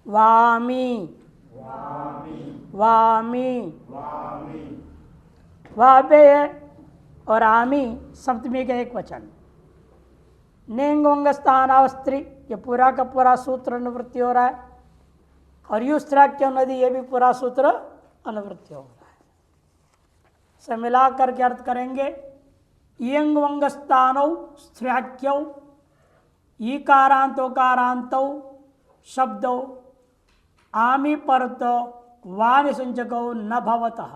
वामी वामी वाव्य है और आमी सप्तमी का एक वचन। नेंगोंग स्थानावस्त्री, ये पूरा का पूरा सूत्र अनुवृत्ति हो रहा है। और युस्त्राक्य नदी, ये भी पूरा सूत्र अनुवृत्ति हो रहा है। सब मिला करके अर्थ करेंगे। यंग वंग स्थानौ स्त्र्याख्यौ ईकारांतो कारांतौ शब्दौ आमी परतो वानि संचको न भवतः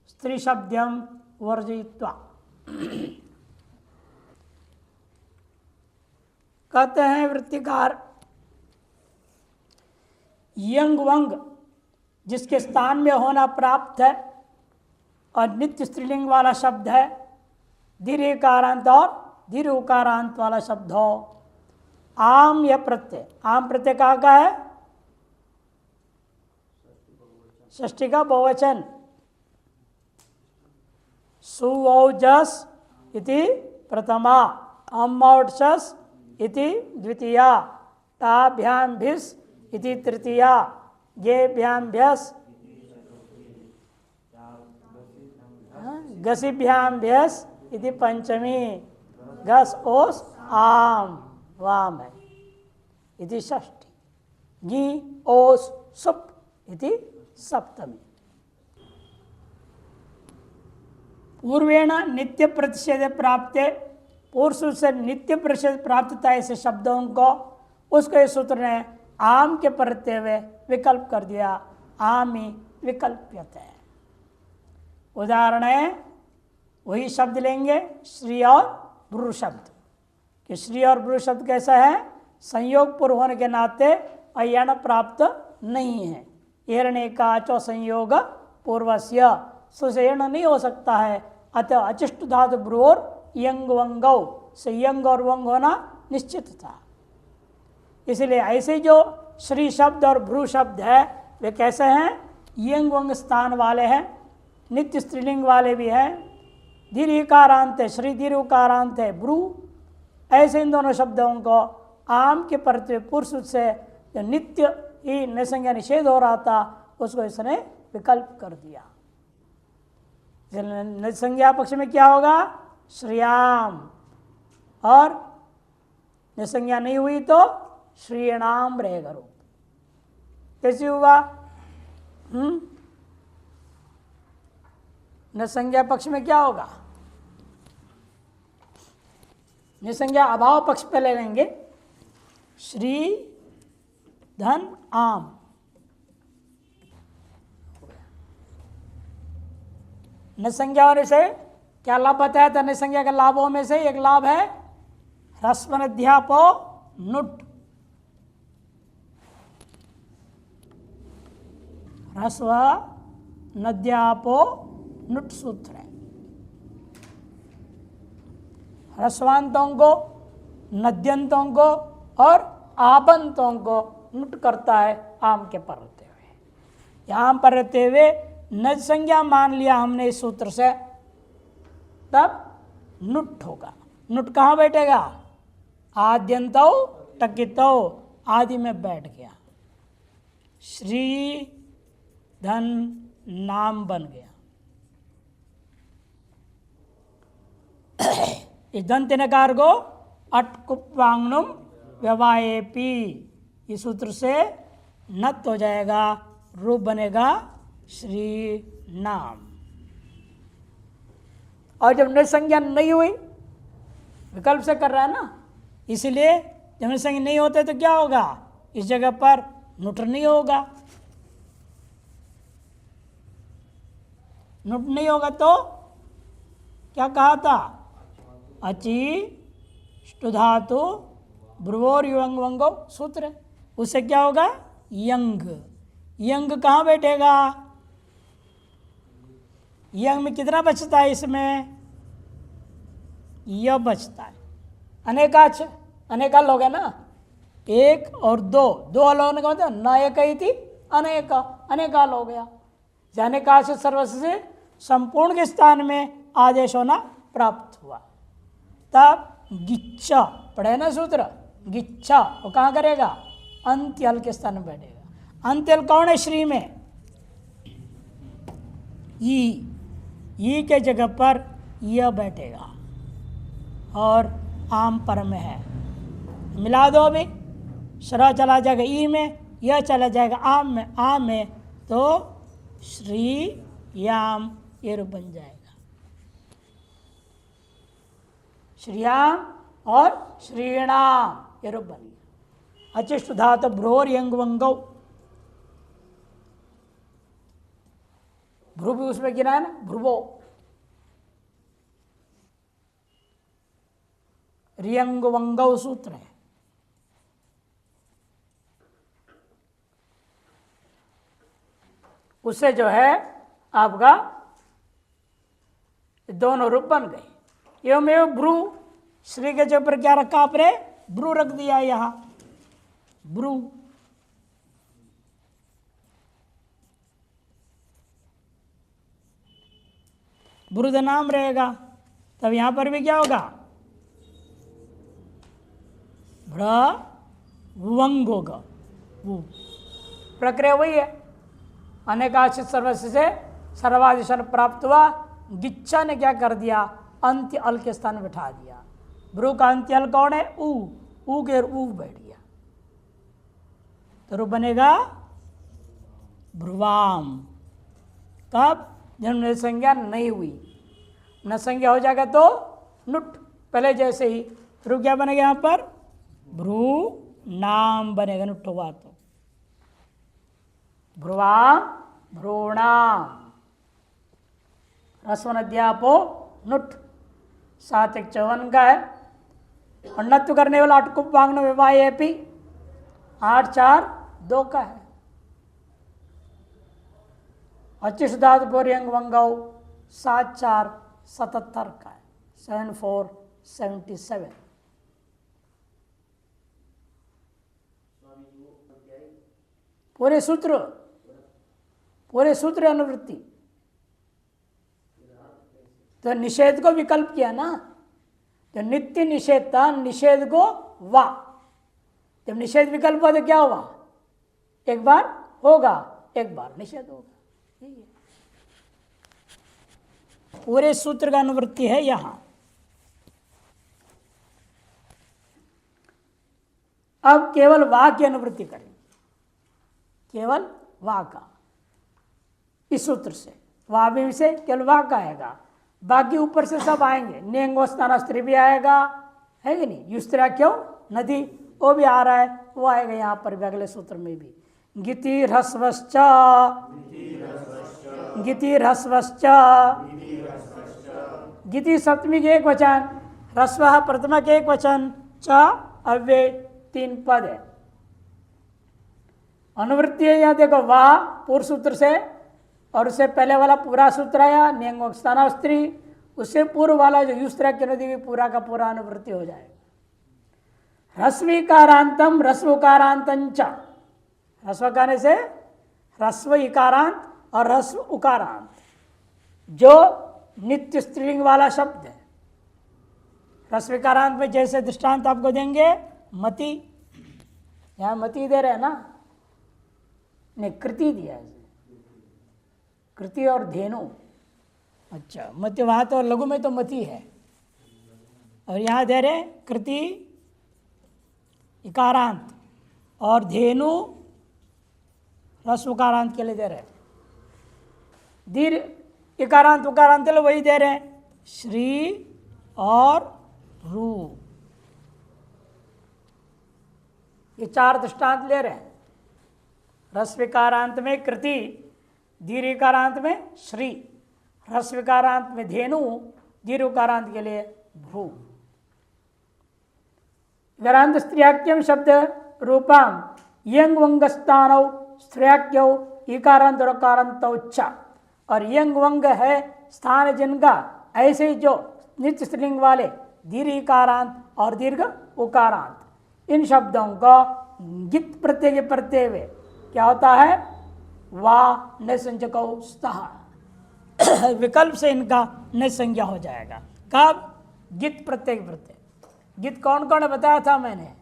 स्त्री शब्दम वर्जयित्वा। कहते हैं वृत्तिकार, यंग वंग जिसके स्थान में होना प्राप्त है और नित्य स्त्रीलिंग वाला शब्द है, दीर्घ कारांत और दीर्घ उकारांत वाला शब्द हो। आम या प्रत्यय, आम प्रत्यय कहाँ का है? षष्ठी का बहुवचन। सुवौजस इति प्रथमा, अमौषस इति द्वितीया, ताभ्याम भिस इति तृतीया, गेभ्याम भ्यस गसिभ्याम भ्यस इति पंचमी, गस ओस आम वाम है इति षष्ठी, गी ओस सुप इति सप्तमी। पूर्वेण नित्य प्रतिषेध प्राप्ते, पूर्व से नित्य प्रतिषेध प्राप्तता ऐसे शब्दों को उसके सूत्र ने आम के परते हुए विकल्प कर दिया। आमी विकल्प्यते है। उदाहरण है, वही शब्द लेंगे श्री और भ्रू शब्द। कि श्री और भ्रू शब्द कैसा है? संयोग पूर्व होने के नाते अयण प्राप्त नहीं है। एरणे का चो संयोग पूर्वस्य, सुषयण नहीं हो सकता है। अतः अचिष्ट धातु भ्रूर यंग वंगौ से यंग और वंग होना निश्चित था। इसलिए ऐसे जो श्री शब्द और भ्रू शब्द है वे कैसे हैं? यंग वंग स्थान वाले हैं, नित्य स्त्रीलिंग वाले भी हैं, दीर्घकारांत है, श्री दीर्घकारांत है, भ्रू। ऐसे इन दोनों शब्दों को आम के परत्वे पुरुष से जो नित्य ही निसंज्ञा निषेध हो रहा था उसको इसने विकल्प कर दिया। निसंज्ञा पक्ष में क्या होगा? श्रियाम, और निसंज्ञा नहीं हुई तो श्रीणाम रहेगा रूप। कैसे हुआ? निसंज्ञा पक्ष में क्या होगा? निसंज्ञा अभाव पक्ष पे ले लेंगे। श्री धन आम, निसंज्ञा होने से क्या लाभ बताया था? निसंज्ञा के लाभों में से एक लाभ है ह्रस्वनध्यापो नुट। ह्रस्व नद्यापो नुट सूत्र है। ह्रस्वांतों को, नद्यंतों को और आबंतों को नुट करता है आम के पर रहते हुए। यहाँ पर रहते हुए नज संज्ञा मान लिया हमने इस सूत्र से, तब नुट होगा। नुट कहाँ बैठेगा? आद्यंतो टकितो, आदि में बैठ गया। श्री धन नाम बन गया। इस दंत नकार को अटकुप्वांगनुम व्यवाएपी, इस सूत्र से नत हो जाएगा, रूप बनेगा श्री नाम। और जब निसंज्ञा नहीं हुई, विकल्प से कर रहा है ना, इसलिए जब निसंज्ञा नहीं होते तो क्या होगा? इस जगह पर नुट नहीं होगा। नुट नहीं होगा तो क्या कहा था? अची ष्टुधातु भ्रुवोर युवंग वंगो सूत्र, उससे क्या होगा? यंग। यंग कहाँ बैठेगा? यंग में कितना बचता है? इसमें यह बचता है। अनेकाच, अनेका लोग है ना, एक और दो, दो लोगों का मतलब न एक ही थी, अनेक, अनेका हो गया। अनेकाच सर्वस्व से संपूर्ण के स्थान में आदेश होना प्राप्त हुआ। तब गिच्छा पढ़े ना सूत्र, गिच्छा वो कहाँ करेगा? अंत्य हल के स्थान में बैठेगा। अंत्यल कौन है श्री में? ई के जगह पर यह बैठेगा और आम पर में है, मिला दो अभी, श्र चला जाएगा ई में, यह चला जाएगा आम में, तो श्री याम ये रूप बन जाएगा। श्रीयाम और श्रीणाम ये रूप बन गया। अचिष्ट धातु भ्रोर यंग वंगौ, भ्रू भी उसमें गिना है ना, भ्रुवो। रियंग वंगौ सूत्र है। उससे जो है आपका दोनों रूप बन गए। एवं भ्रू, श्री के जो पर क्या रखा आपने? भ्रू रख दिया यहां, भ्रू। भ्रुद नाम रहेगा, तब यहां पर भी क्या होगा? भ्रवंग होगा। वो प्रक्रिया वही है। अनेकाशित सर्वस्व से सर्वाधिशन प्राप्त हुआ। गिच्छा ने क्या कर दिया? अंत्य अल के स्थान में बैठा दिया। भ्रू का अंत्य अल कौन है? ऊ के ऊ बैठ गया, तो रूप बनेगा भ्रुवाम। कब? जब न संज्ञा नहीं हुई। न संज्ञा हो जाएगा तो नुट, पहले जैसे ही। रूप क्या बनेगा यहां पर? भ्रू नाम बनेगा, नुट हुआ तो भ्रुवाम भ्रूणाम। रस्वन अध्यापो नुट 7-1-54 का है। और नत्व करने वाला अटकुप वांगन विवाह 8-4-2 का है। अचिष्ट धातु पोरियंग वंगौ 7-4-77 का है। 7-4-77। पूरे सूत्र अनुवृत्ति। तो निषेध को विकल्प किया ना, तो नित्य निषेध था, निषेध को वा। जब निषेध विकल्प हुआ तो क्या हुआ? एक बार होगा, एक बार निषेध होगा। पूरे सूत्र का अनुवृत्ति है यहां। अब केवल वा की अनुवृत्ति करें, केवल वा का। इस सूत्र से वा भी से केवल वा का आएगा, बाकी ऊपर से सब आएंगे। नेंगो स्नानास्त्री भी आएगा, है कि नहीं? युस्त्रा क्यों नदी, वो भी आ रहा है, वो आएगा यहाँ पर भी, अगले सूत्र में भी। गिति ह्रस्वश्च, गिति ह्रस्वश्च, गिति सप्तमी के एक वचन, ह्रस्व प्रथमा के एक वचन, च अव्यय 3 पद है। अनुवृत्ति है यहाँ देखो, वाह पूर्व सूत्र से, और उससे पहले वाला पूरा सूत्र आया नियंग स्थानास्त्री, उससे पूर्व वाला जो युस्त्रा की नदी भी पूरा का पूरा अनुवृत्ति हो जाएगा। ह्रस्वीकारांतम ह्रस्व उकारांतंच, ह्रस्व कहने से ह्रस्व इकारांत और ह्रस्व उकारांत, जो नित्य स्त्रीलिंग वाला शब्द है। ह्रस्व इकारांत में जैसे दृष्टांत आपको देंगे, मति, यहाँ मति दे रहे हैं ना, ने कृति दिया है, कृति और धेनु। अच्छा, मति वहाँ तो लघु में तो मति है, और यहाँ दे रहे कृति इकारांत और धेनु ह्रस्व उकारांत के लिए दे रहे। दीर्घ इकारांत उकारांत के लिए वही दे रहे हैं, श्री और रू। ये 4 दृष्टांत ले रहे हैं। ह्रस्विकारांत में कृति, दीर्घकारांत में श्री, ह्रस्विकारांत में धेनु, दीर्घकारांत के लिए भ्रू। गरांत स्त्रियाक्यम शब्द रूपाम यंग वंगस्तानौ स्त्रियाक्यौ इकारांत और उकारांतौच्च, और यंग वंग है स्थान जिनका, ऐसे ही जो नित्य स्त्रीलिंग वाले दीर्घ इकारांत और दीर्घ उकारांत, इन शब्दों को गित प्रत्यय के प्रत्यय हुए क्या होता है? वा नसंज्ञको स्तः, विकल्प से इनका निसंज्ञा हो जाएगा। कब? गित प्रत्यय के प्रत्यय। गित कौन कौन बताया था मैंने?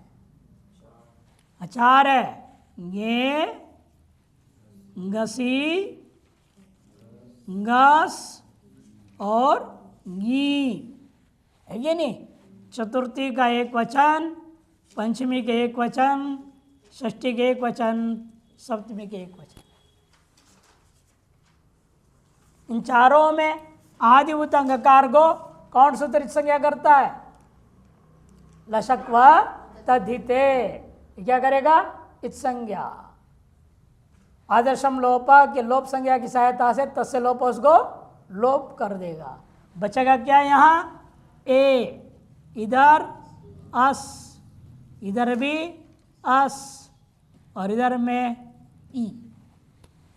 4 है, ये घसी, घस और गी, है ये नहीं। चतुर्थी का एक वचन, पंचमी के एक वचन, षष्ठी के एक वचन, सप्तमी के एक वचन। इन चारों में आदिभूत अंगकार को कौन सूत्र संज्ञा करता है? लशक व तद्धिते। क्या करेगा? इत संज्ञा। आदर्शम लोप के लोप संज्ञा की सहायता से तस्य लोप उसको लोप कर देगा। बचेगा क्या यहाँ? ए, इधर अस, इधर भी अस और इधर में ई।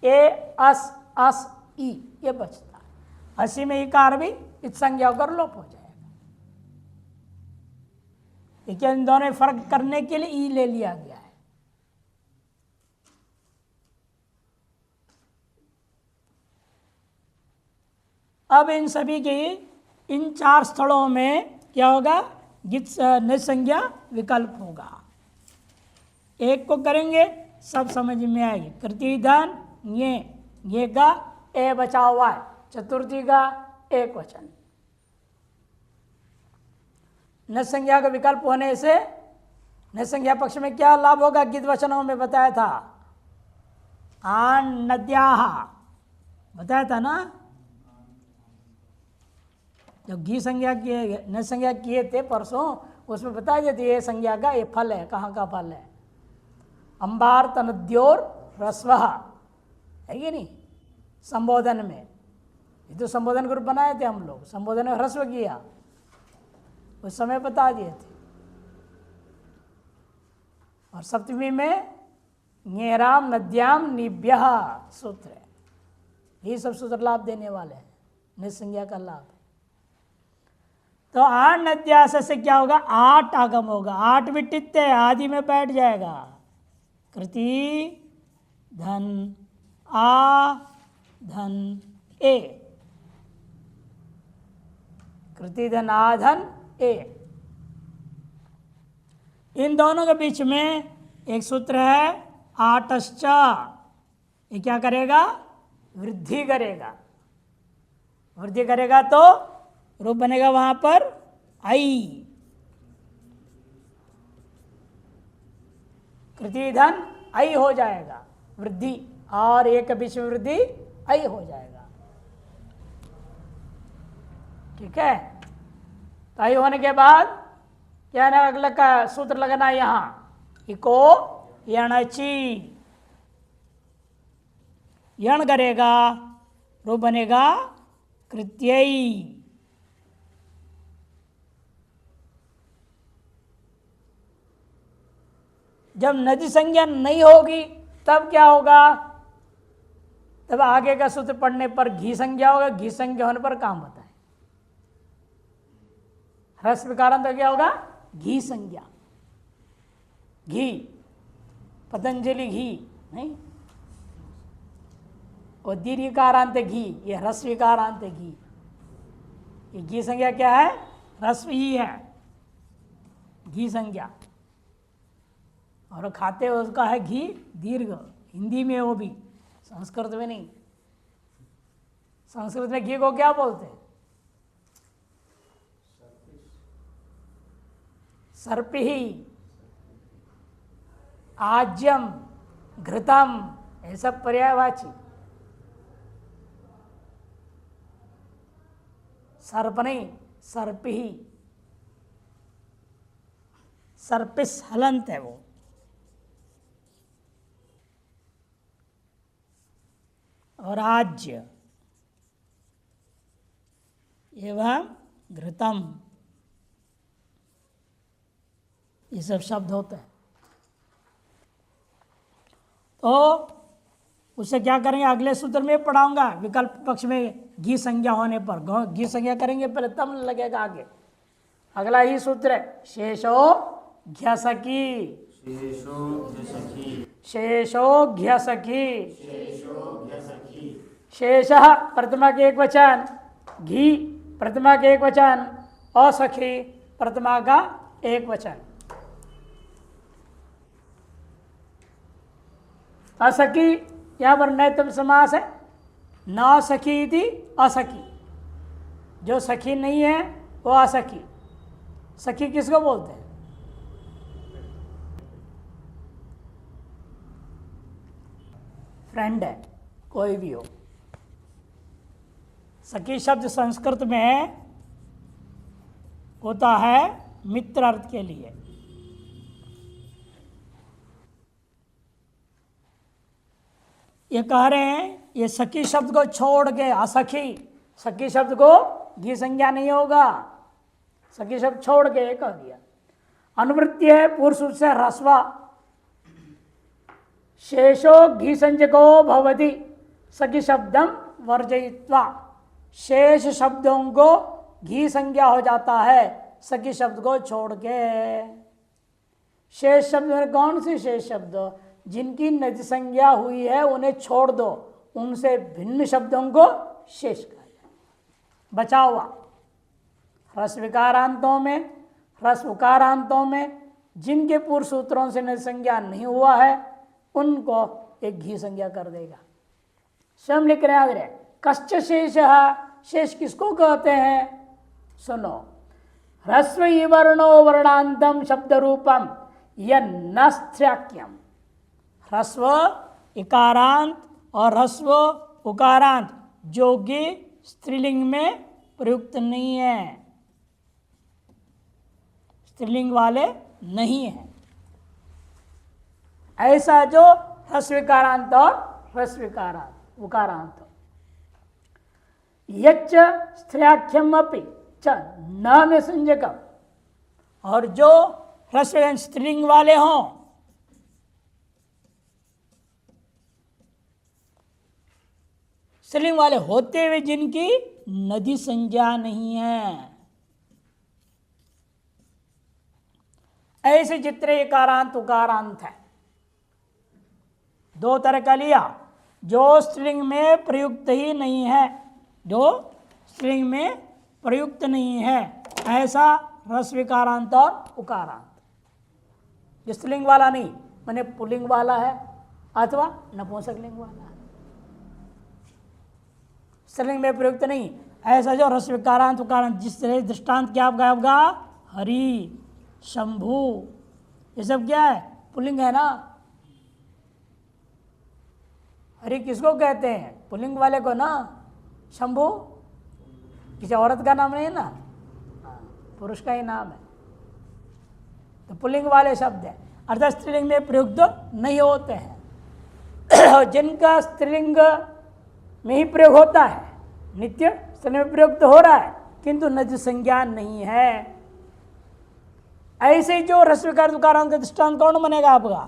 ए अस अस ई, ये बचता है। हसी में इकार भी इत संज्ञा होकर लोप हो जाएगा। देखिए इन दोनों में फर्क करने के लिए ई ले लिया गया है। अब इन सभी के इन चार स्थलों में क्या होगा? गित निसंज्ञा विकल्प होगा। एक को करेंगे सब समझ में आएगी। कृति धन ये का ए बचा हुआ है, चतुर्थी का एक वचन। निसंज्ञा का विकल्प होने से निसंज्ञा पक्ष में क्या लाभ होगा? गित वचनों में बताया था, आन नद्याः बताया था ना। जब घी संज्ञा किए निसंज्ञा किए थे परसों, उसमें बताया देते ये संज्ञा का ये फल है। कहाँ का फल है? अंबार तनद्योर रस्व, है कि नहीं? संबोधन में ये तो संबोधन ग्रुप बनाए थे हम लोग, संबोधन में ह्रस्व किया, उस समय बता दिए थे। और सप्तमी में ङेराम नद्याम निभ्यः सूत्र है। ये सब सूत्र लाभ देने वाले हैं, निसंज्ञा का लाभ। तो आठ नद्यास से क्या होगा? आठ आगम होगा। आठ विटित्य आदि में बैठ जाएगा। कृति धन आ धन ए, कृति धन आ धन ए। इन दोनों के बीच में एक सूत्र है आटश्च। ये क्या करेगा? वृद्धि करेगा। वृद्धि करेगा तो रूप बनेगा वहां पर आई। कृति धन आई हो जाएगा, वृद्धि, और एक के बीच में वृद्धि आई हो जाएगा। ठीक है। तो आई होने के बाद क्या है ना, अगला का सूत्र लगाना है यहां, इको यणची। यण करेगा, रूप बनेगा कृत्यई। जब नदी संज्ञा नहीं होगी तब क्या होगा? तब आगे का सूत्र पढ़ने पर घी संज्ञा होगा। घी संज्ञा होने पर काम होता है। ह्रस्व कारण तो क्या होगा? घी संज्ञा। घी, पतंजलि घी नहीं, और दीर्घकारांत घी, ये ह्रस्वीकारांत घी। ये घी संज्ञा क्या है? ह्रस्व ही है घी संज्ञा। और खाते उसका है घी दीर्घ, हिंदी में वो भी, संस्कृत में नहीं। संस्कृत में घी को क्या बोलते हैं? सर्पिही, आज्यम, घृतम, ये सब पर्यायवाची। सर्प नहीं, सर्पिही। सर्पिस हलंत है वो। और आज्य एवं घृतम, ये सब शब्द होते हैं। तो उसे क्या करेंगे? अगले सूत्र में पढ़ाऊंगा। विकल्प पक्ष में घी संज्ञा होने पर घी संज्ञा करेंगे पहले, तब लगेगा आगे। अगला ही सूत्र है शेषो घ्यसकी। शेषो घ्यसकी। शेष प्रतिमा के एक वचन, घी प्रतिमा के एक वचन, असखी प्रतिमा का एक वचन। असखी यहाँ पर नैतम समास है, ना सखी थी असखी, जो सखी नहीं है वो असखी। सखी किसको बोलते हैं? फ्रेंड है, कोई भी हो। सखी शब्द संस्कृत में होता है मित्र अर्थ के लिए। ये कह रहे हैं ये सखी शब्द को छोड़ के असखी, सखी शब्द को घी संज्ञा नहीं होगा, सखी शब्द छोड़ के कह दिया। अनुवृत्ति है पुरुष से ह्रस्व, शेषो घी संज्ञको भवति सखी शब्दम वर्जयित्वा, शेष शब्दों को घी संज्ञा हो जाता है सखी शब्द को छोड़ के। शेष शब्द में कौन सी शेष शब्द? जिनकी नदी संज्ञा हुई है उन्हें छोड़ दो, उनसे भिन्न शब्दों को शेष कहा जाए। बचा हुआ ह्रस्व विकारांतों में, ह्रस्व उकारांतों में जिनके पूर्व सूत्रों से नदी संज्ञा नहीं हुआ है उनको एक घी संज्ञा कर देगा। स्वयं लिख रहे आगे, कश्च शेष, शेष किसको कहते हैं? सुनो, ह्रस्व वर्णो वर्णांतम शब्द रूपम यस्त्र्याख्यम, ह्रस्व इकारांत और ह्रस्व उकारांत जो कि स्त्रीलिंग में प्रयुक्त नहीं है, स्त्रीलिंग वाले नहीं है, ऐसा जो ह्रस्व इकारांत और ह्रस्व उकारांत। यच्च स्त्र्याख्यम अपि च न संज्ञकम, और जो ह्रस्व स्त्रीलिंग वाले हों, स्त्रीलिंग वाले होते हुए जिनकी नदी संज्ञा नहीं है, ऐसे जितने इकारांत उकारांत है। दो तरह का लिया, जो स्त्रीलिंग में प्रयुक्त ही नहीं है, जो स्त्रीलिंग में प्रयुक्त नहीं है, ऐसा ह्रस्व इकारांत और उकारांत। स्त्रीलिंग वाला नहीं माने पुल्लिंग वाला है अथवा नपुंसकलिंग वाला है, स्त्रीलिंग में प्रयुक्त नहीं, ऐसा जो ह्रस्व इकारांत उकारांत। जिस तरह दृष्टांत क्या आपका हरि, शंभु, ये सब क्या है? पुल्लिंग है ना। हरि किसको कहते हैं? पुल्लिंग वाले को ना। शंभु किसी औरत का नाम नहीं है ना, पुरुष का ही नाम है, तो पुल्लिंग वाले शब्द है, अर्थात स्त्रीलिंग में प्रयुक्त नहीं होते हैं। जिनका स्त्रीलिंग में ही प्रयोग होता है, नित्य स्त्रीलिंग में प्रयुक्त हो रहा है किंतु नज संज्ञा नहीं है, ऐसे जो ह्रस्वकार दुकारांत का दृष्टांत कौन बनेगा? आपका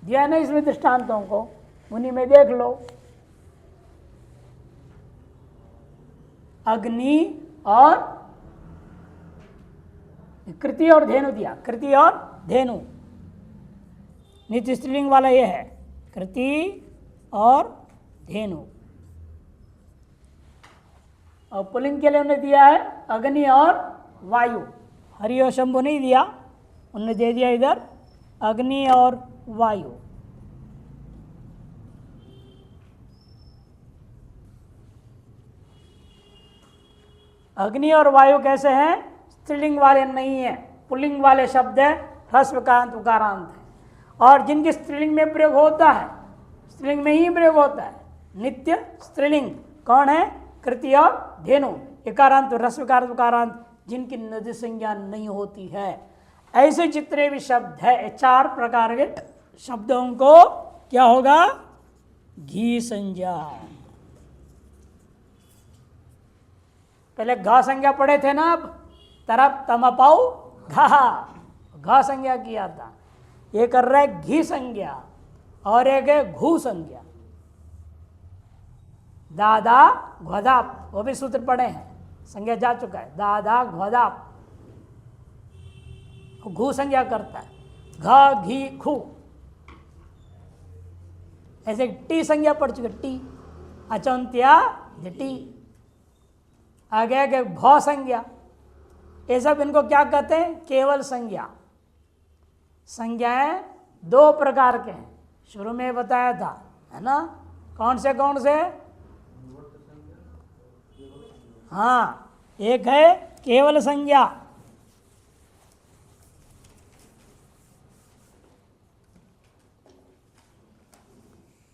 दिया नहीं इसमें दृष्टांतों को, उन्हीं में देख लो। अग्नि और कृति और धेनु दिया, कृति और धेनु, नित्य स्त्रीलिंग वाला ये है, कृति और धेनु। और पुल्लिंग के लिए उन्होंने दिया है अग्नि और वायु। हरि और शंभु नहीं दिया, उन्होंने दे दिया इधर अग्नि और वायु। अग्नि और वायु कैसे हैं? स्त्रीलिंग वाले नहीं है, पुल्लिंग वाले शब्द है, ह्रस्वकारांत उकारांत है। और जिनके स्त्रीलिंग में प्रयोग होता है, स्त्रीलिंग में ही प्रयोग होता है, नित्य स्त्रीलिंग कौन है? कृति और धेनु, इकारांत ह्रस्वकारांत उकारांत, जिनकी नदी संज्ञा नहीं होती है। ऐसे जितने भी शब्द है, चार प्रकार के शब्दों को क्या होगा? घी संज्ञा। पहले घा संज्ञा पढ़े थे ना, अब तरफ तमपाऊ घा संज्ञा किया था, ये कर रहा है घी संज्ञा, और एक है घू संज्ञा। दादा घोदाप, वो भी सूत्र पढ़े हैं, संज्ञा जा चुका है, दादा घोदाप, घू संज्ञा करता है, घा घी खू। ऐसे टी संज्ञा पढ़ चुके, टी अचंत्या टी। आगे के भौ संज्ञा, ये सब इनको क्या कहते हैं? केवल संज्ञा। संज्ञाएं दो प्रकार के हैं, शुरू में बताया था, है ना? कौन से? हाँ, एक है केवल संज्ञा,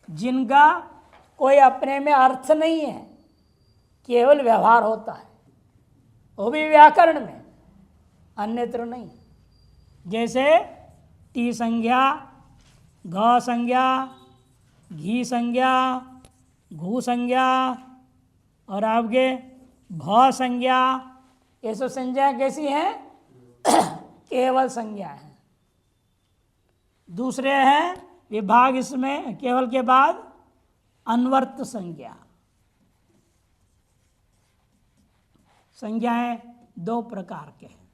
जिनका कोई अपने में अर्थ नहीं है, केवल व्यवहार होता है, वो भी व्याकरण में, अन्यत्र नहीं। जैसे टी संज्ञा, घ संज्ञा, घी संज्ञा, घू संज्ञा और आपके भ संज्ञा, ये सब संज्ञा कैसी हैं? केवल संज्ञा है। दूसरे हैं विभाग, इसमें केवल के बाद अन्वर्त संज्ञा। संज्ञाएं दो प्रकार के हैं।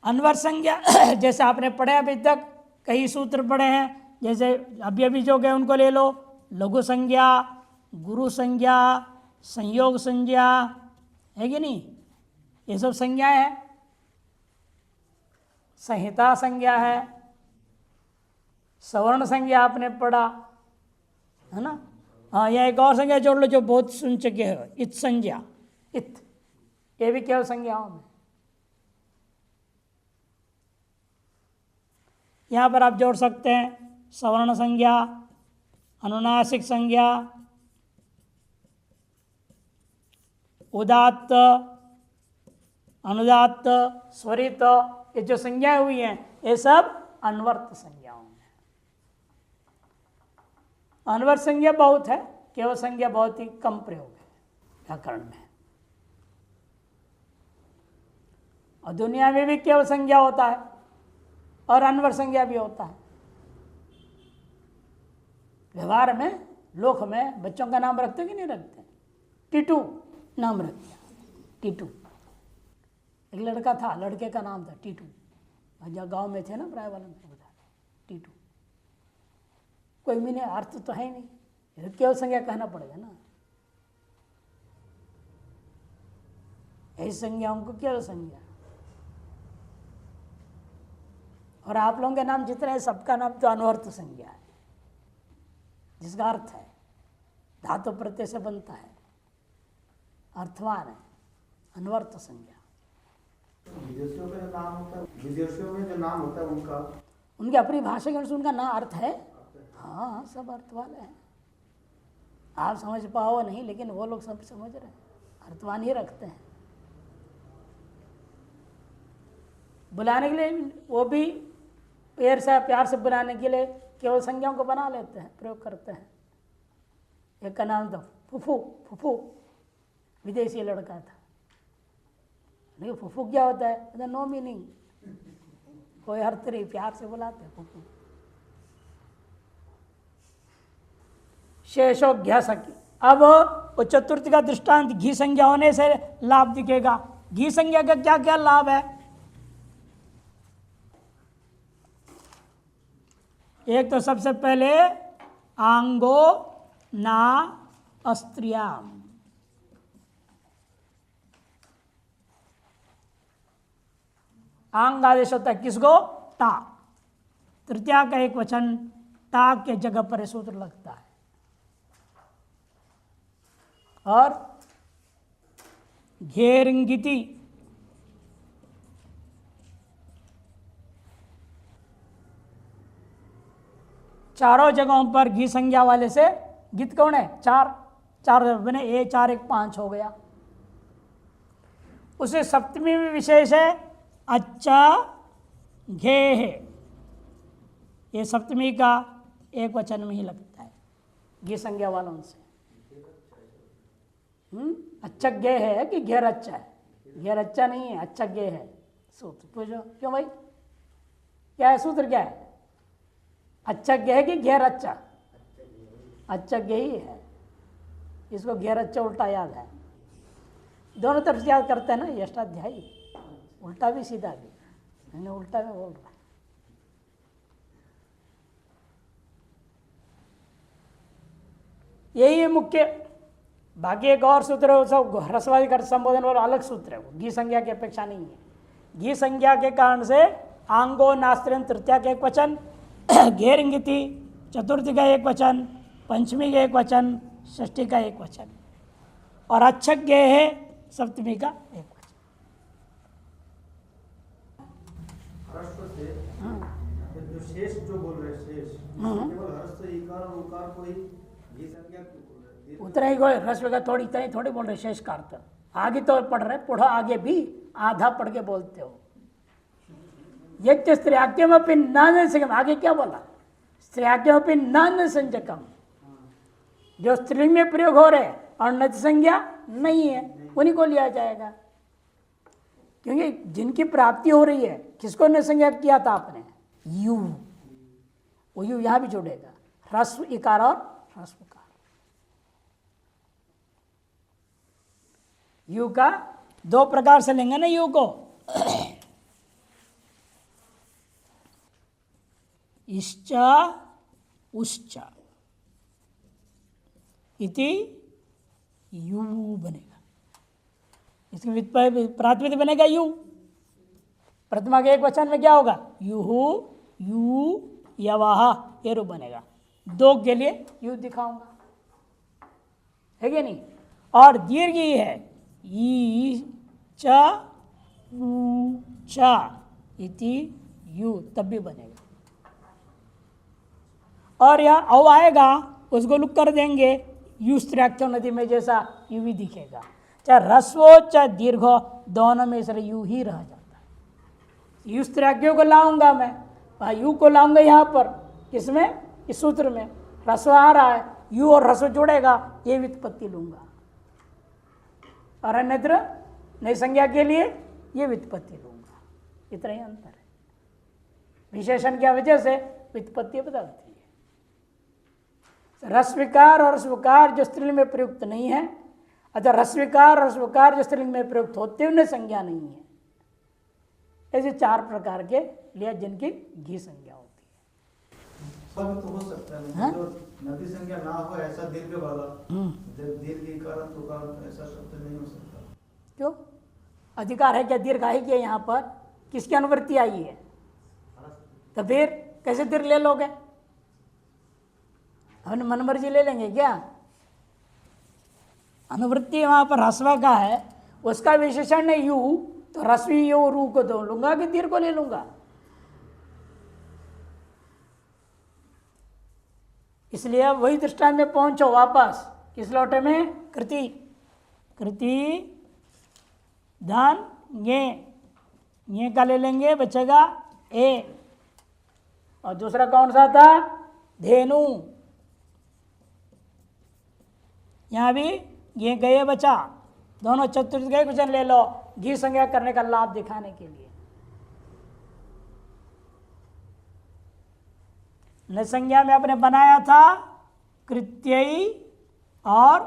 अन्वर्त संज्ञा जैसे आपने पढ़े अभी तक, कई सूत्र पढ़े हैं, जैसे अभी जो गए उनको ले लो। लघु संज्ञा, गुरु संज्ञा, संयोग संज्ञा, है कि नहीं? ये सब संज्ञाएं हैं। संहिता संज्ञा है, सवर्ण संज्ञा आपने पढ़ा, है ना? हाँ, यह एक और संज्ञा जोड़ लो जो बहुत सुन चुके हो, इत संज्ञा। इत, ये भी केवल संज्ञाओं में। यहाँ पर आप जोड़ सकते हैं सवर्ण संज्ञा, अनुनासिक संज्ञा, उदात्त, अनुदात्त, स्वरित, ये जो संज्ञाएं हुई हैं ये सब अन्वर्त संज्ञाओं में। अन्वर्त संज्ञा बहुत है, केवल संज्ञा बहुत ही कम प्रयोग है व्याकरण में। और दुनिया में भी केवल संज्ञा होता है और अन्वर्त संज्ञा भी होता है। व्यवहार में, लोक में बच्चों का नाम रखते कि नहीं रखते? टीटू नाम रख दिया, टीटू। एक लड़का था, लड़के का नाम था टीटू। जहाँ गांव में थे ना प्राय वाले में बता, टीटू। कोई मीने अर्थ तो है ही नहीं, केवल संज्ञा कहना पड़ेगा ना। ऐसी संज्ञाओं को केवल संज्ञा। और आप लोगों के नाम जितने हैं सबका नाम तो अनुवर्त संज्ञा है, जिसका अर्थ है, धातु प्रत्यय से बनता है, अर्थवान है, अनुवर्त संज्ञा। विदेशियों में नाम होता है, विदेशियों में जो नाम होता है उनका, उनकी अपनी भाषा के अनुसार उनका ना अर्थ है। हाँ, सब अर्थ वाले हैं। आप समझ पाओ नहीं, लेकिन वो लोग सब समझ रहे हैं, अर्थवान ही रखते हैं। बुलाने के लिए वो भी प्यार से बुलाने के लिए केवल संज्ञाओं को बना लेते हैं, प्रयोग करते हैं। एक का नाम था फुफू, फुफू विदेशी लड़का था। नहीं, फुफू क्या होता है? नो मीनिंग, कोई अर्थ नहीं, प्यार से बुलाते हैं फुफू। शेषो घ्या सकी। अब वो चतुर्थी का दृष्टांत घी संज्ञा होने से लाभ दिखेगा। घी संज्ञा का क्या क्या लाभ है? एक तो सबसे पहले आंगो ना अस्त्रियाम, आंग आदेश होता है किसको? टा। तृतीया का एक वचन टा के जगह पर सूत्र लगता है। और घेरंगिति, चारों जगहों पर घी संज्ञा वाले से गित कौन है? चार, चार बने, ए चार एक पांच हो गया। उसे सप्तमी में विशेष है अच्छा घे है, ये सप्तमी का एक वचन में ही लगता है घी संज्ञा वालों से। अच्छा गे है कि घेर अच्छा है? घेर अच्छा नहीं है, अच्छा गे है। सूत्र पूछो, क्यों भाई, क्या है सूत्र? क्या है? अच्छा गे है कि घेर अच्छा? अच्छा गे ही है। इसको घेर अच्छा उल्टा याद है, दोनों तरफ से याद करते हैं ना ये अष्टाध्यायी, उल्टा भी सीधा भी। मैंने उल्टा में बोल रहा। यही है मुख्य। बाकी एक और सूत्र है, सब ह्रस्वाधिकार संबोधन वाला अलग सूत्र है, वो घी संज्ञा की अपेक्षा नहीं है। घी संज्ञा के कारण से आंगो नास्त्रियन तृतीया का एक वचन, घेरंगिति चतुर्थी का एक वचन, पंचमी का एक वचन, षष्ठी का एक वचन, और अच्छज्ञ है सप्तमी का एक वचन। ह्रस्व से जो शेष जो बोल रहे हैं शेष, केवल ह्रस्व इकार और उकार को ही घी संज्ञा क्यों बोल रहे हैं? उतना ही कोई ह्रस्व का थोड़ी इतना ही थोड़ी बोल रहे शेष का अर्थ। आगे तो पढ़ रहे, पढ़ो आगे भी, आधा पढ़ के बोलते हो। यज्ञ स्त्रियाक्यमपि न संज्ञकम, आगे क्या बोला? स्त्रियाक्यमपि न संज्ञकम, जो स्त्रीलिंग में प्रयोग हो रहे और नच संज्ञा नहीं है, उन्हीं को लिया जाएगा। क्योंकि जिनकी प्राप्ति हो रही है, किसको न संज्ञा किया था आपने? यू, वो यू यहां भी जुड़ेगा, ह्रस्व इकार और ह्रस्व कार। यू का दो प्रकार से लेंगे ना यू को, इश्चा उश्चा इति यू बनेगा। इसमें प्रातिपदिक बनेगा यू। प्रतिमा के एक वचन में क्या होगा? युहु यू यवाह, ये रूप बनेगा। दो के लिए यू दिखाऊंगा, है क्या नहीं? और दीर्घ ही है, ई चा ऊ चा इति यू, तब भी बनेगा। और यहाँ औ आएगा, उसको लुक कर देंगे, यू स्त्र्याख्यो नदी में जैसा यू भी दिखेगा। चाहे ह्रस्व चाहे दीर्घ, दोनों में से यू ही रह जाता है। यू स्त्र्याख्यो को लाऊंगा मैं, यू को लाऊंगा यहाँ पर, किसमें? इस सूत्र में ह्रस्व आ रहा है, यू और ह्रस्व जोड़ेगा, ये व्युत्पत्ति लूंगा। और अन्यत्र नई संज्ञा के लिए ये व्युत्पत्ति लूंगा। इतना ही अंतर है, विशेषण की वजह से व्युत्पत्ति बदलती है। रस्विकार और रस्वकार जो स्त्रीलिंग में प्रयुक्त नहीं है, अतः रस्विकार और रस्वकार जो स्त्रीलिंग में प्रयुक्त होते उन्हें संज्ञा नहीं है। ऐसे चार प्रकार के लिए जिनकी घी संज्ञा होती है। सब तो हो सकता है, जो नदी संज्ञा ना हो ऐसा दीर्घ वाला, जब दीर्घ इकार तुकार ऐसा शब्द नहीं हो सकता। क्यों? अधिकार है क्या? दीर्घ आई क्या यहाँ पर? किसकी अनुवृत्ति आई है? तो फिर कैसे दीर्घ ले लोगे? हमने मनमर्जी ले लेंगे क्या? अनुवृत्ति वहां पर ह्रस्व का है, उसका विशेषण है यू, तो ह्रस्वी यू रू को दो लूंगा कि दीर्घ को ले लूंगा? इसलिए वही दृष्टांत में पहुंचो वापस, किस लौटे में? कृति, कृति धन ये का ले लेंगे, बचेगा ए। और दूसरा कौन सा था? धेनु। यहाँ भी ये गए बचा, दोनों चतुर्थ गए वचन ले लो, घी संज्ञा करने का लाभ दिखाने के लिए। न संज्ञा में आपने बनाया था कृत्यई और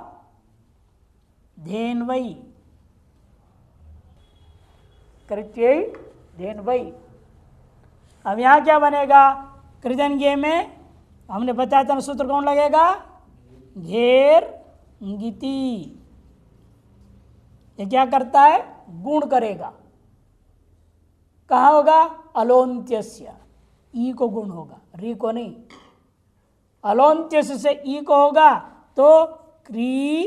धेनवई, कृत्यई धेनवई। अब यहाँ क्या बनेगा? कृदनगे में हमने बताया था सूत्र कौन लगेगा? घेर गीति। ये क्या करता है? गुण करेगा। कहाँ होगा? अलोन्त्यस्य, ई को गुण होगा, री को नहीं। अलोन्त्यस्य से ई को होगा तो क्री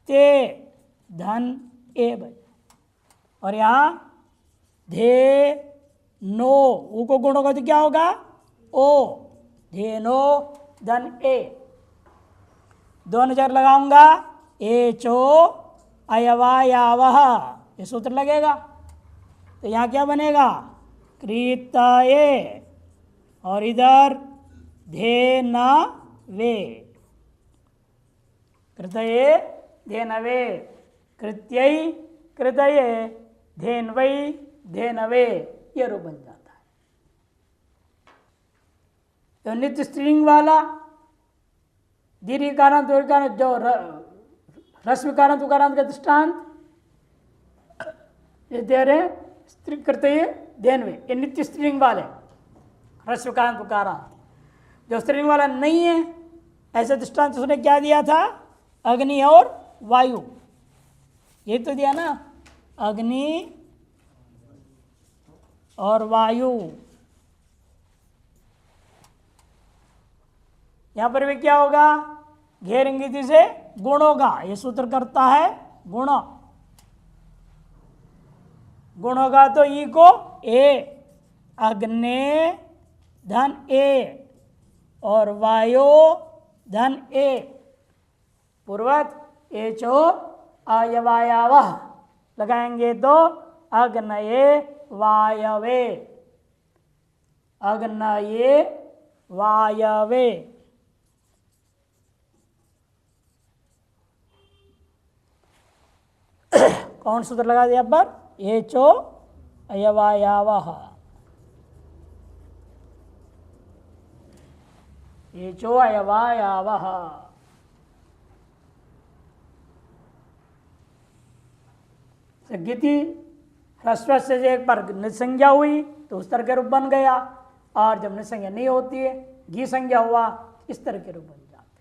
ते धन ए बन। और यहाँ धे नो, ऊ को गुण होगा तो क्या होगा? ओ, धेनो धन ए। दो नजर लगाऊंगा, ए चो अयवायावह, ये सूत्र लगेगा। तो यहाँ क्या बनेगा? कृतये, और इधर धेनवे, कृतये धेनवे, कृत्यई कृतये धेनवई धेनवे, ये रूप बन जाता है। तो नित्य स्त्रीलिंग वाला दीर्घ कारांत जो ह्रस्व कारांत उकारांत का दृष्टांत ये दे रहे, स्त्री कृतये धेनवे, ये नित्य स्त्रीलिंग वाले ह्रस्व कारांत उकारांत। जो स्त्रीलिंग वाला नहीं है, ऐसे दृष्टांत उसने क्या दिया था? अग्नि और वायु, ये तो दिया ना, अग्नि और वायु। यहां पर भी क्या होगा, घेर इंगिति से गुण होगा, ये सूत्र करता है गुण। गुण होगा तो ई को ए, अग्नि धन ए और वायु धन ए, पूर्वत एचो अयवायावः लगाएंगे तो अग्नये वायवे, अग्नये वायवे। कौन सूत्र लगा दिया पर, एचो अयवायावः, एचो अयवायावः। गिति ह्रस्व से एक बार निसंज्ञा हुई तो उस तरह के रूप बन गया, और जब निसंज्ञा नहीं होती है, घी संज्ञा हुआ, इस तरह के रूप बन जाते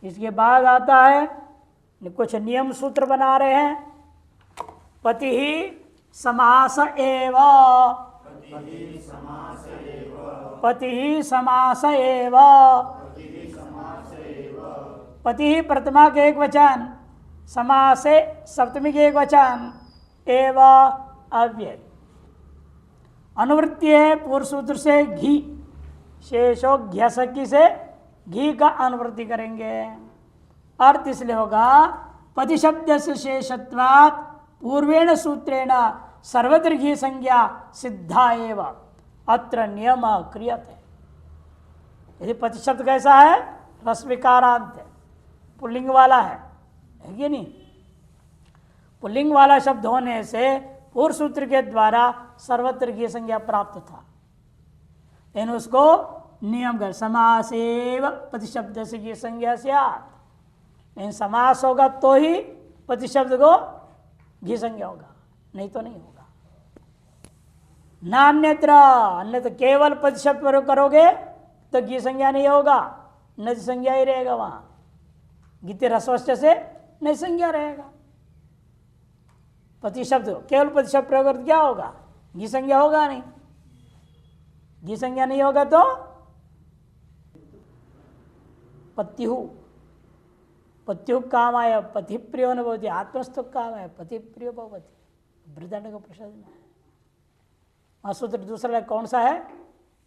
हैं। इसके बाद आता है, कुछ नियम सूत्र बना रहे हैं। पति ही समास एव, पति ही समास एव, पति ही प्रथमा के एक वचन, समासे सप्तमी के एक वचन, एव अव्यय। अनुवृत्ति है पूर्व सूत्र से घी, शेषो घ्यसकी से घी का अनुवृत्ति करेंगे। अर्थ इसलिए होगा, पति शब्द से शेषत्वात् पूर्वेण सूत्रेण सर्वत्र घी संज्ञा सिद्धा एव अत्र नियम क्रियते। यदि पति शब्द कैसा है, रस्विकारांत है, पुल्लिंग वाला है कि नहीं। पुल्लिंग वाला शब्द होने से पूर्व सूत्र के द्वारा सर्वत्र घी संज्ञा प्राप्त था, लेकिन उसको नियम कर समासेव पति शब्द से घी संज्ञा स्यात्। लेकिन समास होगा तो ही पति शब्द को घी संज्ञा होगा, नहीं तो नहीं होगा। नान्यत्र, अन्यथा केवल पति शब्द प्रयोग करोगे तो घी संज्ञा नहीं होगा, नज संज्ञा ही रहेगा वहां। गीते रसवश्च से नहीं संज्ञा रहेगा। पति शब्द केवल पति शब्द प्रयोग करके क्या होगा, घी संज्ञा होगा नहीं। घी संज्ञा नहीं होगा तो पत्युः, पत्युः कामाय पति प्रियो न भवति, आत्मस्थो कामाय पति प्रियो भवति। बृहदारण्यक उपनिषद में है। सूत्र दूसरा कौन सा है,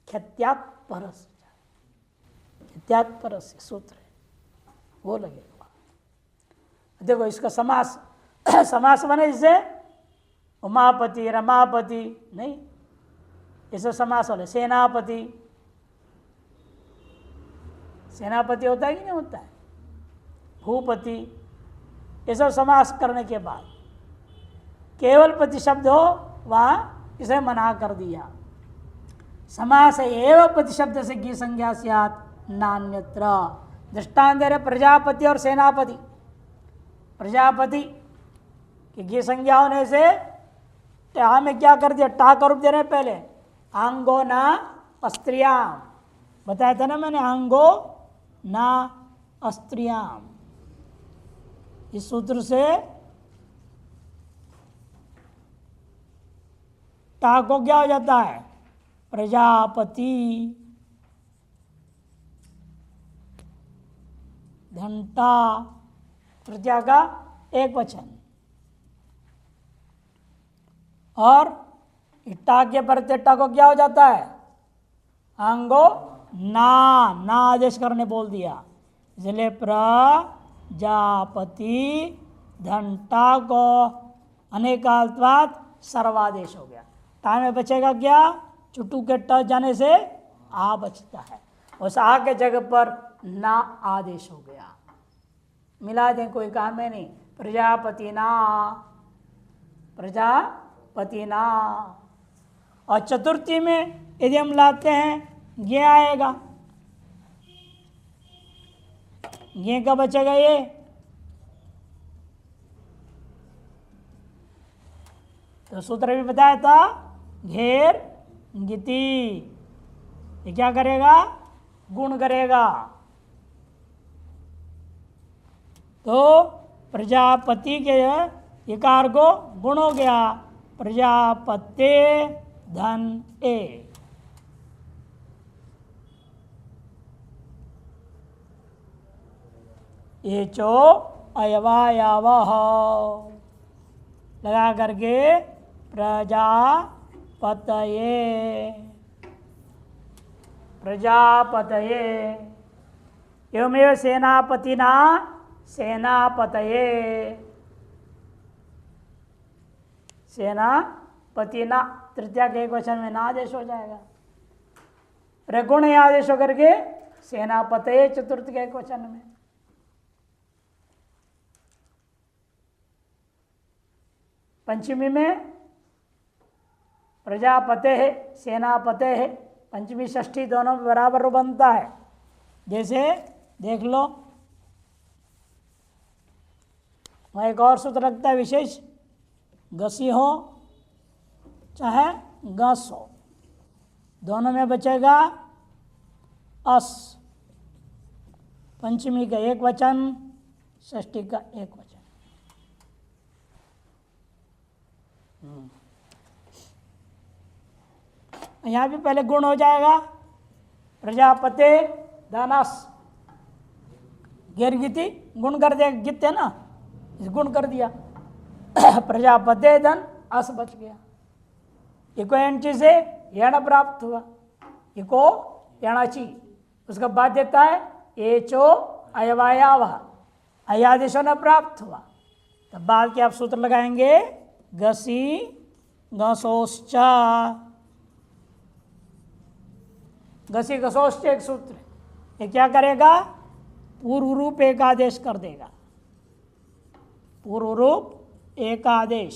ख्यात्यात् परस्य, ख्यात्यात् परस्य सूत्र है, वो लगेगा। देखो इसका समास, समास बने जिसे उमापति रमापति नहीं, इसे समास वाले सेनापति, सेनापति होता है कि नहीं होता है, भूपति, ये सब समास करने के बाद केवल पति शब्द हो वहां इसे मना कर दिया। समास एवं पति शब्द से घी संज्ञा स्यात् नान्यत्र। दृष्टांत दे रहे प्रजापति और सेनापति। प्रजापति की घी संज्ञा होने से टा में क्या कर दिया, टा का रूप दे रहे पहले, आंगो ना अस्त्रियाम, बताया था ना मैंने, आंगो ना अस्त्रियाम। इस सूत्र से टा को क्या हो जाता है, प्रजापति, घंटा, प्रजा का एक वचन। और इट्टा के प्रत्यट्टा को क्या हो जाता है, आंगो ना, ना आदेश करने बोल दिया, इसलिए प्रजापति घंटा को अनेकाल्त्वात् सर्वादेश हो गया। टा में बचेगा क्या, चुटू के ट जाने से आ बचता है, उस आ के जगह पर ना आदेश हो गया। मिला दें, कोई काम है नहीं, प्रजापति ना, प्रजापति ना। और चतुर्थी में यदि हम लाते हैं ये आएगा, ये का बचेगा ये, तो सूत्र भी बताया था, घेर गिति, ये क्या करेगा, गुण करेगा। तो प्रजापति के इकार को गुण हो गया, प्रजापते धन ए। ये चो अयवायावः लगा करके प्रजापतये, प्रजापतये। एवमेव सेनापतिना सेनापतये, सेनापतिना तृतीया के एक वचन में ना आदेश हो जाएगा। प्रगुण आदेश होकर के सेनापतये चतुर्थ के एक वचन में। पंचमी में प्रजापते है, सेनापते है, पंचमी षष्ठी दोनों में बराबर बनता है। जैसे देख लो, वहाँ एक और सूत्र लगता है विशेष, गसी हो चाहे गस हो, दोनों में बचेगा अस। पंचमी का एक वचन, षष्ठी का एक वचन। यहाँ भी पहले गुण हो जाएगा, प्रजापते दानस, गैरगीति गुण कर दिया, गित है ना, इस गुण कर दिया। प्रजापते धन अस बच गया। इको एंची से यण प्राप्त हुआ, इको यणाची, उसका बाद देता है एचो अयवायाव, अयादेशों ने प्राप्त हुआ। तब बाद के आप सूत्र लगाएंगे गसी गसोश्च, गसी गसोश्च एक सूत्र। ये क्या करेगा? पूर्व रूप एक आदेश कर देगा, पूर्व रूप एक आदेश।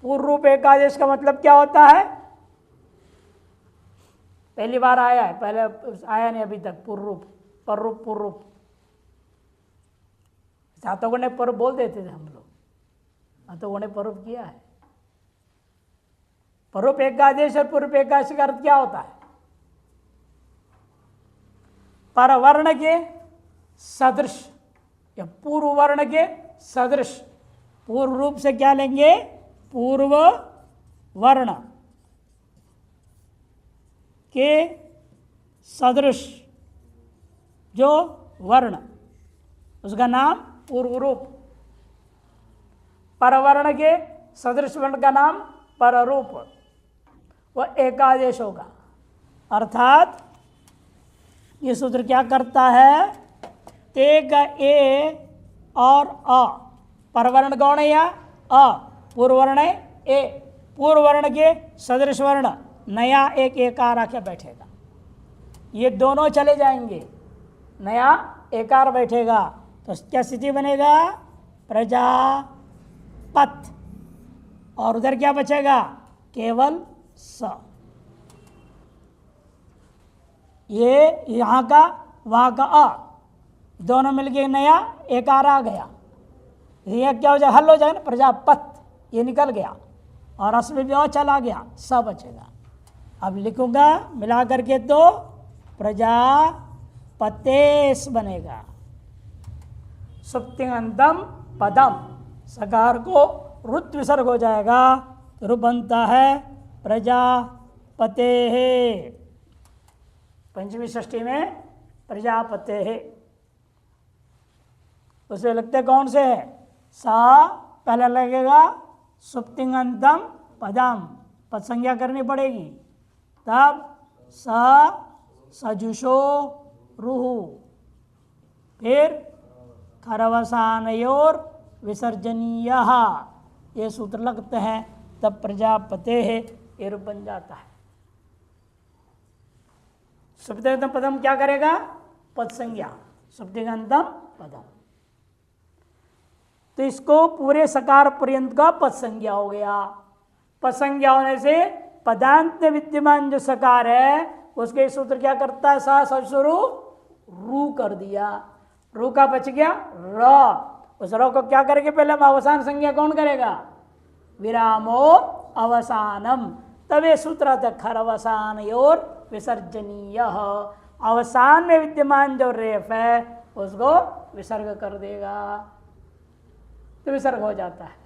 पूर्व रूप एक आदेश का मतलब क्या होता है? पहली बार आया है, पहले आया नहीं अभी तक। पूर्व रूप, पर रूप, पूर्व रूप, जातकों ने पर्व बोल देते थे हम लोग, जातकों ने पर्व किया है। पर्व एकादेश और पूर्व एकादश का अर्थ क्या होता है? पर वर्ण के सदृश या पूर्व वर्ण के सदृश। पूर्व रूप से क्या लेंगे? पूर्व वर्ण के सदृश जो वर्ण, उसका नाम पूर्व रूप। परवर्ण के सदृश वर्ण का नाम पररूप, वह एकादेश होगा। अर्थात ये सूत्र क्या करता है? ते का ए और अ, परवर्ण कौन है? या अ, पूर्व वर्ण है ए। पूर्व वर्ण के सदृश वर्ण नया एक एकार आके बैठेगा, ये दोनों चले जाएंगे, नया एकार बैठेगा, तो क्या स्थिति बनेगा? प्रजापत। और उधर क्या बचेगा? केवल स। ये यहाँ का वहाँ का अ, दोनों मिलके नया एकार आ गया, ये क्या हो जाए? हल हो जाएगा ना, प्रजापत, ये निकल गया और अस में भी और चला गया, स बचेगा। अब लिखूंगा मिला करके तो प्रजापतेश बनेगा। सुप्तिंगंतम पदम, सकार को रुत विसर्ग हो जाएगा, तो रूप बनता है प्रजापते है। पंचमी षष्ठी में प्रजापते है, उसे लगते कौन से है? सा पहले लगेगा, सुप्तिंगंतम पदम, पद संज्ञा करनी पड़ेगी, तब सजुषो रुहु, फिर खरवसानयोर विसर्जनीय, ये सूत्र लगते हैं, तब प्रजापते है ये रूप बन जाता है। सुप्तिगंतम पदम क्या करेगा? पद संज्ञा, सुप्तिगंतम पदम, तो इसको पूरे सकार पर्यंत का पद संज्ञा हो गया। पद संज्ञा होने से पदांत में विद्यमान जो सकार है उसके सूत्र क्या करता है? सा ससुरु रू कर दिया, रू का बच गया र, उस र को क्या करेंगे? पहले हम अवसान संज्ञा कौन करेगा? विरामो अवसानम, तब ये सूत्र था खरवसान और विसर्जनीय। अवसान में विद्यमान जो रेफ है उसको विसर्ग कर देगा, तो विसर्ग हो जाता है।